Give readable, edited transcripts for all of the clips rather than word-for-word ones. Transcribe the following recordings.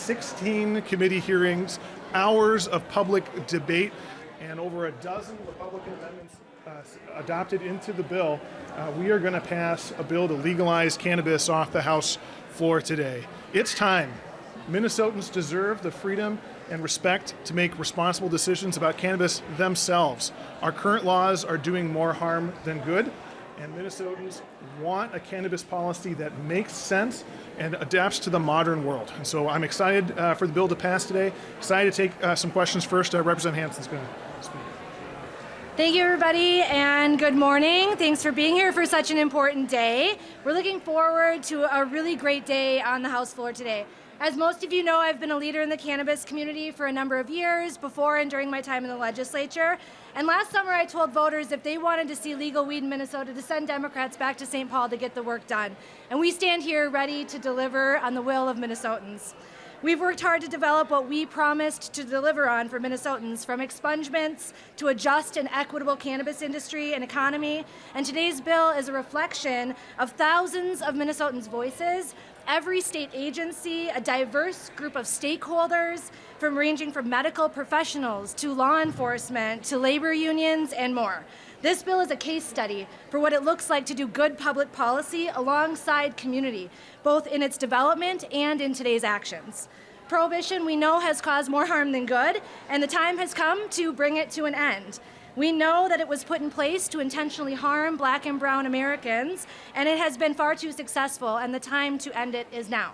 16 committee hearings, hours of public debate, and over a dozen Republican amendments adopted into the bill. We are going to pass a bill to legalize cannabis off the House floor today. It's time. Minnesotans deserve the freedom and respect to make responsible decisions about cannabis themselves. Our current laws are doing more harm than good, and Minnesotans want a cannabis policy that makes sense and adapts to the modern world. And so I'm excited for the bill to pass today. Excited to take some questions first. Representative Hansen's going to speak. Thank you, everybody, and good morning. Thanks for being here for such an important day. We're looking forward to a really great day on the House floor today. As most of you know, I've been a leader in the cannabis community for a number of years, before and during my time in the legislature. And last summer, I told voters if they wanted to see legal weed in Minnesota, to send Democrats back to St. Paul to get the work done. And we stand here ready to deliver on the will of Minnesotans. We've worked hard to develop what we promised to deliver on for Minnesotans, from expungements to a just and equitable cannabis industry and economy. And today's bill is a reflection of thousands of Minnesotans' voices, every state agency, a diverse group of stakeholders, ranging from medical professionals to law enforcement to labor unions and more. This bill is a case study for what it looks like to do good public policy alongside community, both in its development and in today's actions. Prohibition, we know, has caused more harm than good, and the time has come to bring it to an end. We know that it was put in place to intentionally harm Black and brown Americans, and it has been far too successful, and the time to end it is now.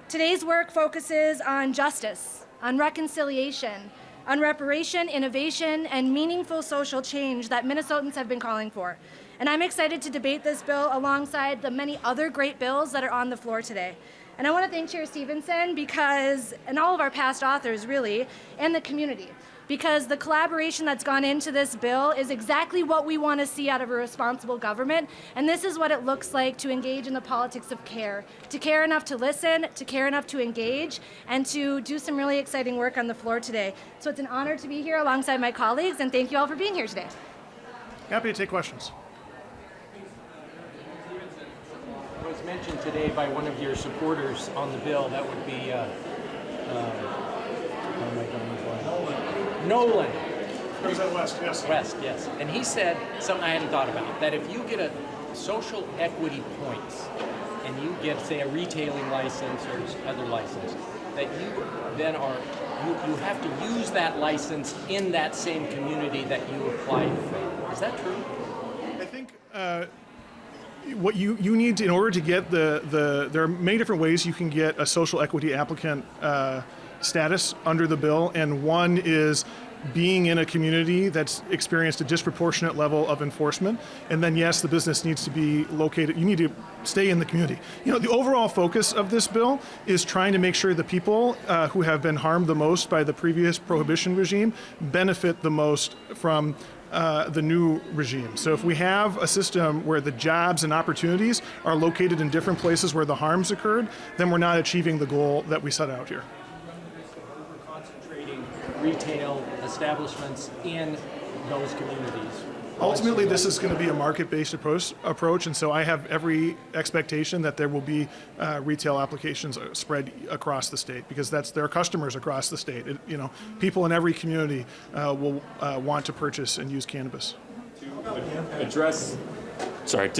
Today's work focuses on justice, on reconciliation, on reparation, innovation, and meaningful social change that Minnesotans have been calling for. And I'm excited to debate this bill alongside the many other great bills that are on the floor today. And I want to thank Chair Stevenson and all of our past authors, really, and the community, because the collaboration that's gone into this bill is exactly what we want to see out of a responsible government. And this is what it looks like to engage in the politics of care, to care enough to listen, to care enough to engage, and to do some really exciting work on the floor today. So it's an honor to be here alongside my colleagues, and thank you all for being here today. Happy to take questions. It was mentioned today by one of your supporters on the bill. That would be Nolan. Representative West, yes. West, yes. And he said something I hadn't thought about, that if you get a social equity points and you get, say, a retailing license or other license, that you then you have to use that license in that same community that you applied from. Is that true? I think what you need to, in order to get there are many different ways you can get a social equity applicant status under the bill, and one is being in a community that's experienced a disproportionate level of enforcement. And then, yes, the business needs to be located. You need to stay in the community. You know, the overall focus of this bill is trying to make sure the people who have been harmed the most by the previous prohibition regime benefit the most from the new regime. So if we have a system where the jobs and opportunities are located in different places where the harms occurred, then we're not achieving the goal that we set out here. Retail establishments in those communities. Ultimately, this is going to be a market-based approach, and so I have every expectation that there will be retail applications spread across the state, because there are customers across the state. People in every community will want to purchase and use cannabis. To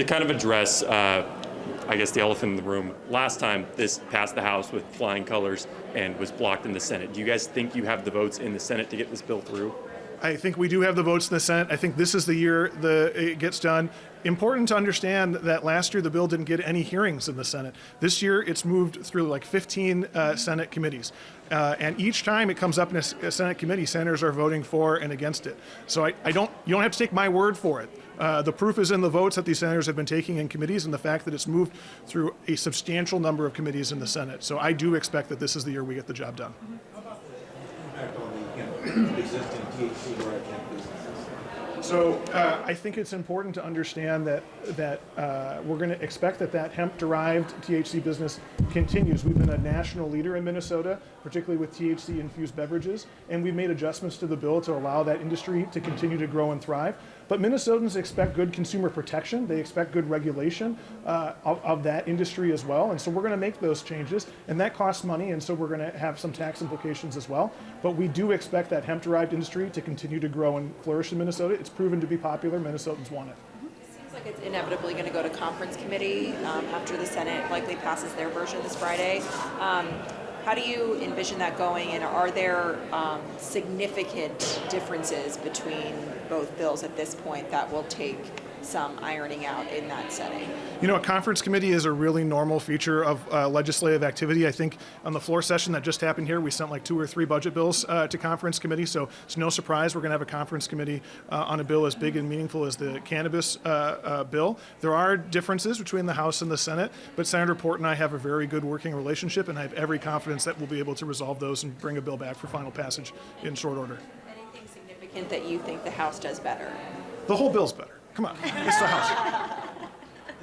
kind of address, I guess, the elephant in the room. Last time this passed the House with flying colors and was blocked in the Senate. Do you guys think you have the votes in the Senate to get this bill through? I think we do have the votes in the Senate. I think this is the year it gets done. Important to understand that last year the bill didn't get any hearings in the Senate. This year it's moved through like 15 Senate committees. And each time it comes up in a Senate committee, senators are voting for and against it. So you don't have to take my word for it. The proof is in the votes that these senators have been taking in committees, and the fact that it's moved through a substantial number of committees in the Senate. So I do expect that this is the year we get the job done. Impact on the existing THC or hemp businesses? So I think it's important to understand that we're going to expect that hemp-derived THC business continues. We've been a national leader in Minnesota, particularly with THC-infused beverages, and we've made adjustments to the bill to allow that industry to continue to grow and thrive. But Minnesotans expect good consumer protection. They expect good regulation of that industry as well. And so we're going to make those changes, and that costs money, and so we're going to have some tax implications as well. But we do expect that hemp-derived industry to continue to grow and flourish in Minnesota. It's proven to be popular. Minnesotans want it. Seems like it's inevitably going to go to conference committee after the Senate likely passes their version this Friday. How do you envision that going, and are there significant differences between both bills at this point that will take some ironing out in that setting? You know, a conference committee is a really normal feature of legislative activity. I think on the floor session that just happened here, we sent like 2 or 3 budget bills to conference committee, so it's no surprise we're going to have a conference committee on a bill as big and meaningful as the cannabis bill. There are differences between the House and the Senate, but Senator Port and I have a very good working relationship, and I have every confidence that we'll be able to resolve those and bring a bill back for final passage in short order. Anything significant that you think the House does better? The whole bill's better. Come on, it's the House.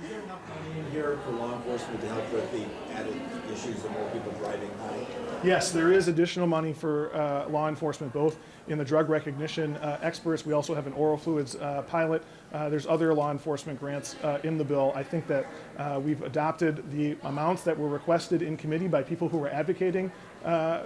Is there enough money in here for law enforcement to help with the added issues of more people driving high? Yes, there is additional money for law enforcement, both in the drug recognition experts. We also have an oral fluids pilot. There's other law enforcement grants in the bill. I think that we've adopted the amounts that were requested in committee by people who were advocating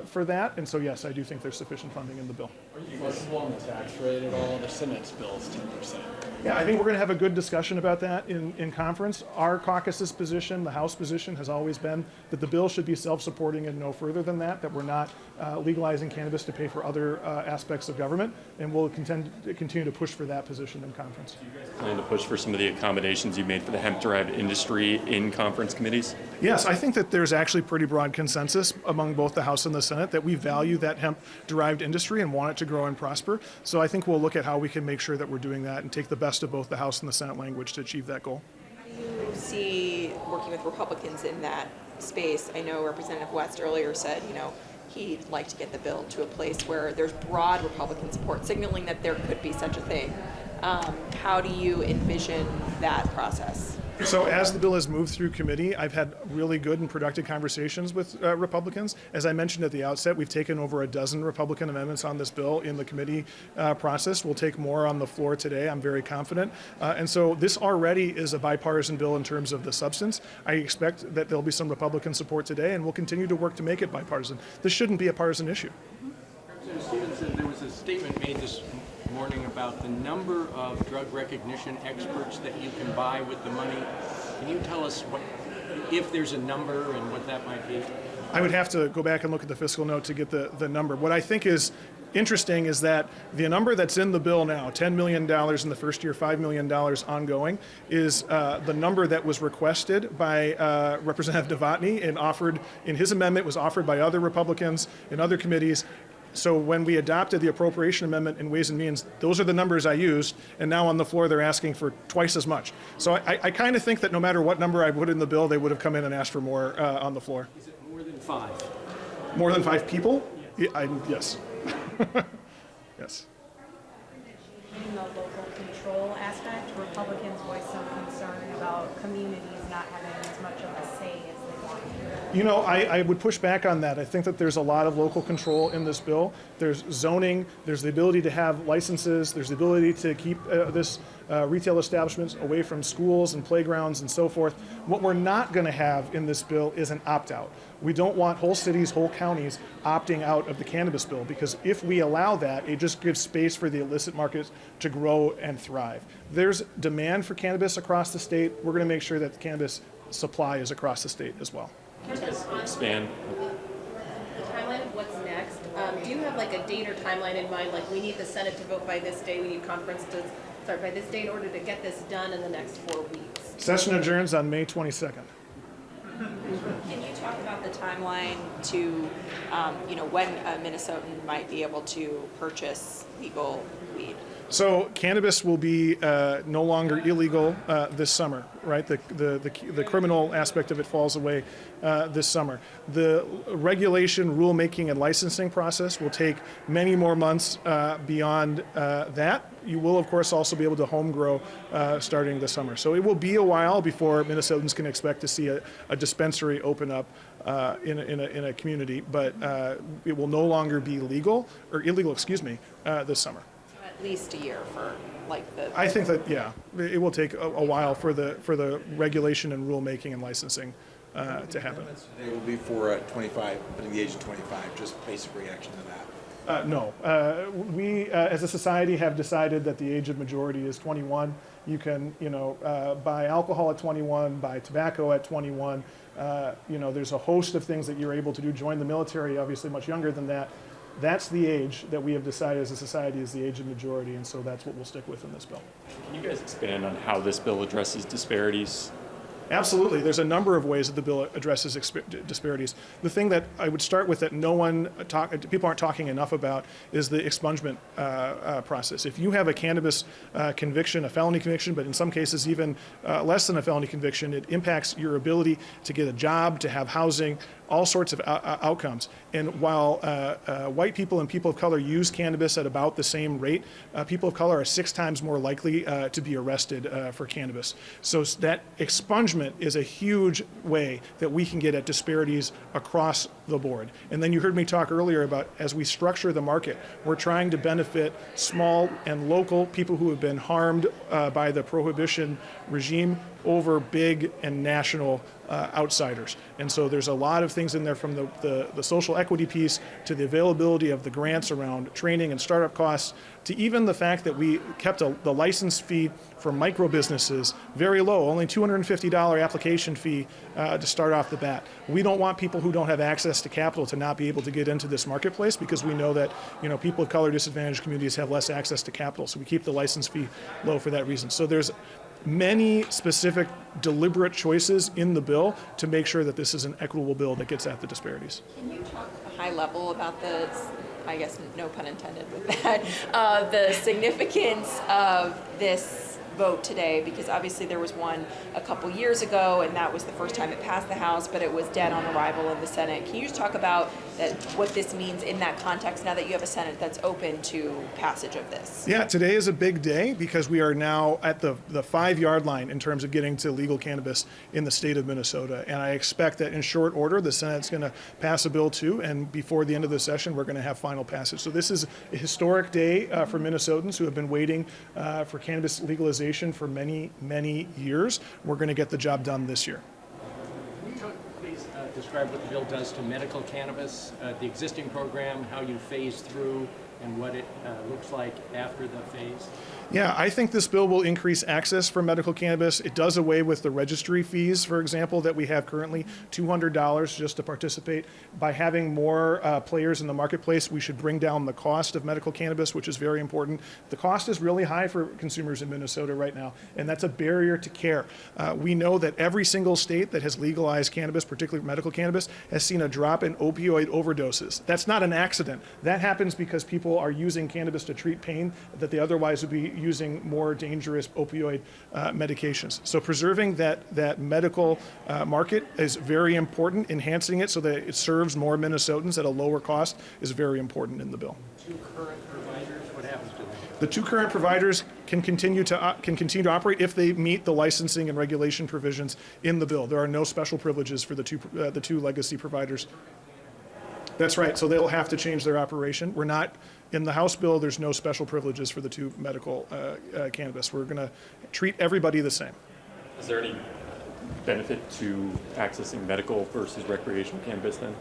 for that. And so, yes, I do think there's sufficient funding in the bill. Are you flexible on the tax rate at all? The Senate's bill is 10%. Yeah, I think we're going to have a good discussion about that in conference. Our caucus's position, the House position, has always been that the bill should be self-supporting and no further than that we're not legalizing cannabis to pay for other aspects of government, and we'll continue to push for that position in conference. Do you guys plan to push for some of the accommodations you made for the hemp-derived industry in conference committees? Yes, I think that there's actually pretty broad consensus among both the House and the Senate that we value that hemp-derived industry and want it to grow and prosper. So I think we'll look at how we can make sure that we're doing that and take the best of both the House and the Senate language to achieve that goal. How do you see working with Republicans in that space? I know Representative West earlier said, he'd like to get the bill to a place where there's broad Republican support, signaling that there could be such a thing. How do you envision that process? So as the bill has moved through committee, I've had really good and productive conversations with Republicans. As I mentioned at the outset, we've taken over a dozen Republican amendments on this bill in the committee process. We'll take more on the floor today, I'm very confident. And so this already is a bipartisan bill in terms of the substance. I expect that there'll be some Republican support today, and we'll continue to work to make it bipartisan. This shouldn't be a partisan issue. Representative Stevenson, there was a statement made this morning about the number of drug recognition experts that you can buy with the money. Can you tell us if there's a number and what that might be? I would have to go back and look at the fiscal note to get the number. What I think is interesting is that the number that's in the bill now, $10 million in the first year, $5 million ongoing, is the number that was requested by Representative Novotny and offered in his amendment, was offered by other Republicans in other committees. So when we adopted the appropriation amendment in Ways and Means, those are the numbers I used, and now on the floor they're asking for twice as much. So I kind of think that no matter what number I put in the bill, they would have come in and asked for more on the floor. Is it more than 5? More than 5 people? Yes. Yes. In the local control aspect, Republicans voiced some concern about communities not having as much of a say as they want. You know, I would push back on that. I think that there's a lot of local control in this bill. There's zoning, there's the ability to have licenses, there's the ability to keep this retail establishments away from schools and playgrounds and so forth. What we're not going to have in this bill is an opt-out. We don't want whole cities, whole counties opting out of the cannabis bill, because if we allow that, it just gives space for the illicit market to grow and thrive. There's demand for cannabis across the state. We're going to make sure that the cannabis supply is across the state as well. Expand. The timeline of what's next. Do you have like a date or timeline in mind? Like we need the Senate to vote by this day, we need conference to start by this date in order to get this done in the next 4 weeks? Session adjourns on May 22nd. Can you talk about the timeline to, when a Minnesotan might be able to purchase legal weed? So cannabis will be no longer illegal this summer, right? The criminal aspect of it falls away this summer. The regulation, rulemaking, and licensing process will take many more months beyond that. You will, of course, also be able to home grow starting this summer. So it will be a while before Minnesotans can expect to see a dispensary open up in a community, but it will no longer be illegal, this summer. least a year for like the. I think that, yeah, it will take a while for the regulation and rulemaking and licensing to happen. Today will be for 25, putting the age of 25, just basic reaction to that. No. We, as a society, have decided that the age of majority is 21. You can, buy alcohol at 21, buy tobacco at 21. There's a host of things that you're able to do. Join the military, obviously much younger than that. That's the age that we have decided as a society is the age of majority, and so that's what we'll stick with in this bill. Can you guys expand on how this bill addresses disparities? Absolutely. There's a number of ways that the bill addresses disparities. The thing that I would start with that people aren't talking enough about is the expungement process. If you have a cannabis conviction, a felony conviction, but in some cases even less than a felony conviction, it impacts your ability to get a job, to have housing, all sorts of outcomes. And while white people and people of color use cannabis at about the same rate, people of color are 6 times more likely to be arrested for cannabis. So that expungement is a huge way that we can get at disparities across the board. And then you heard me talk earlier about as we structure the market, we're trying to benefit small and local people who have been harmed by the prohibition regime over big and national outsiders. And so there's a lot of things in there from the social equity piece to the availability of the grants around training and startup costs to even the fact that we kept the license fee for micro businesses very low, only $250 application fee to start off the bat. We don't want people who don't have access to capital to not be able to get into this marketplace because we know that people of color, disadvantaged communities have less access to capital. So we keep the license fee low for that reason. So there's many specific deliberate choices in the bill to make sure that this is an equitable bill that gets at the disparities. Can you talk high level about the, I guess no pun intended with that, the significance of this vote today? Because obviously there was one a couple years ago and that was the first time it passed the House, but it was dead on arrival in the Senate. Can you just talk about what this means in that context now that you have a Senate that's open to passage of this? Yeah, today is a big day because we are now at the 5-yard line in terms of getting to legal cannabis in the state of Minnesota. And I expect that in short order, the Senate's going to pass a bill too. And before the end of the session, we're going to have final passage. So this is a historic day for Minnesotans who have been waiting for cannabis legalization for many, many years. We're going to get the job done this year. Can you please describe what the bill does to medical cannabis, the existing program, how you phase through, and what it looks like after the phase? Yeah, I think this bill will increase access for medical cannabis. It does away with the registry fees, for example, that we have currently, $200 just to participate. By having more players in the marketplace, we should bring down the cost of medical cannabis, which is very important. The cost is really high for consumers in Minnesota right now, and that's a barrier to care. We know that every single state that has legalized cannabis, particularly medical cannabis, has seen a drop in opioid overdoses. That's not an accident. That happens because people are using cannabis to treat pain that they otherwise would be using more dangerous opioid medications. So preserving that medical market is very important. Enhancing it so that it serves more Minnesotans at a lower cost is very important in the bill. 2 current providers, what happens to them? The 2 current providers can continue to operate if they meet the licensing and regulation provisions in the bill. There are no special privileges for the two legacy providers. That's right. So they'll have to change their operation. We're not in the House bill. There's no special privileges for the 2 medical cannabis. We're going to treat everybody the same. Is there any benefit to accessing medical versus recreational cannabis then?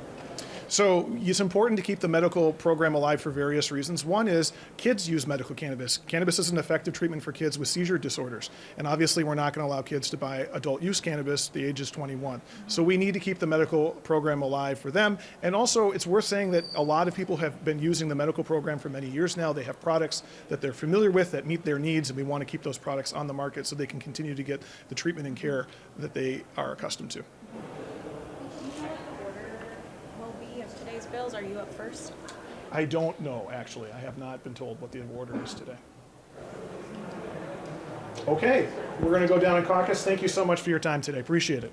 So it's important to keep the medical program alive for various reasons. One is kids use medical cannabis. Cannabis is an effective treatment for kids with seizure disorders. And obviously we're not going to allow kids to buy adult use cannabis. The age is 21. So we need to keep the medical program alive for them. And also it's worth saying that a lot of people have been using the medical program for many years now. They have products that they're familiar with that meet their needs, and we want to keep those products on the market so they can continue to get the treatment and care that they are accustomed to. Bills, are you up first? I don't know, actually. I have not been told what the order is today. Okay, we're going to go down in caucus. Thank you so much for your time today. Appreciate it.